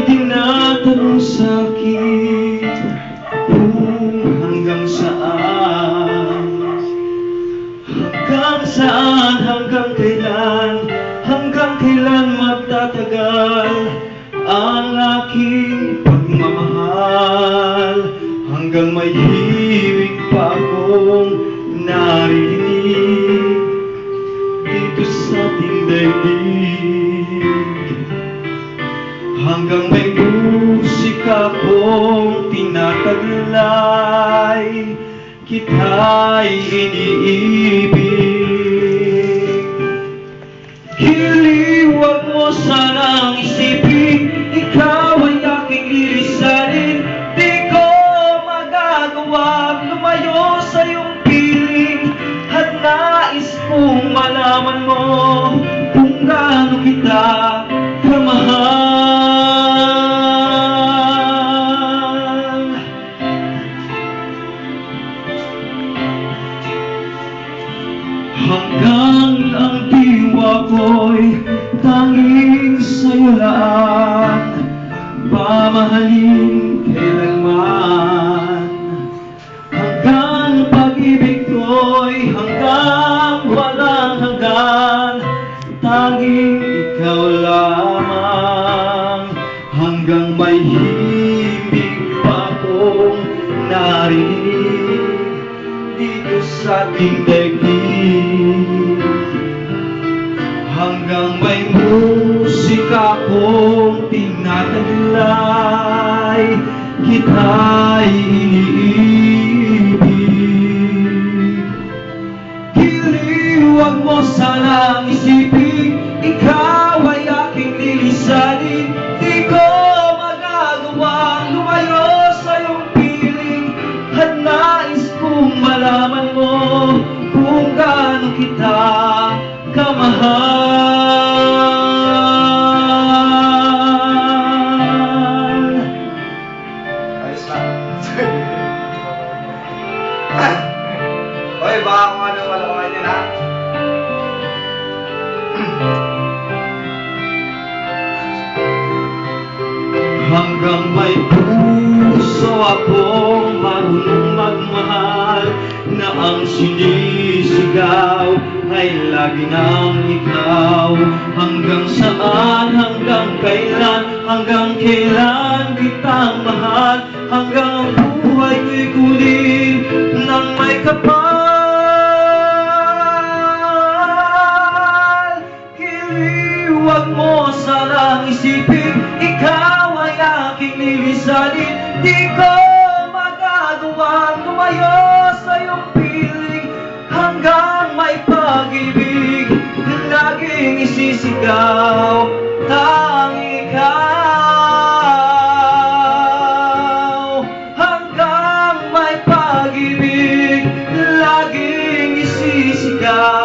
tinatanong sa'kin kung hanggang saan, hanggang kailan magtatagal ang aking pagmamahal, hanggang may himig pa akong naririnig dito sa ating daigdig, hanggang may musika akong tinataglay, kita'y iniibig. Huwag mo sanang isipin, ikaw ay aking lilisanin. Di ko magagawa lumayo sa iyong piling, at nais kong malaman mo kung gaano kita kamahal. Hanggang ang diwa ko'y tanging sa'yo lang, mamahalin kailanman. Hanggang pag-ibig ko'y hanggang walang hanggan, tanging ikaw lamang. Hanggang may himig pa akong narinig dito sa ating daigdig, hanggang may musika akong tinataglay, kita'y iniibig. Huwag mo sanang isipin, ikaw ay aking lilisanin. Di ko magagawa lumayo sa iyong piling, at nais kong malaman mo kung gaano kita kamahal. Ayos lang. Oy, baka kung ano wala ko ngayon ha. Hanggang may puso akong marunong magmahal, na ang sinisigaw ay lagi ng ikaw. Hanggang saan, hanggang kailan kitang mahal, hanggang ang buhay ko'y kunin ng may kapal. Huwag mo sanang isipin, ikaw ay aking lilisanin. Di ko magagawang lumayo sa iyong piling, hanggang may pag-ibig laging isisigaw, tanging ikaw. Hanggang may pag-ibig laging isisigaw.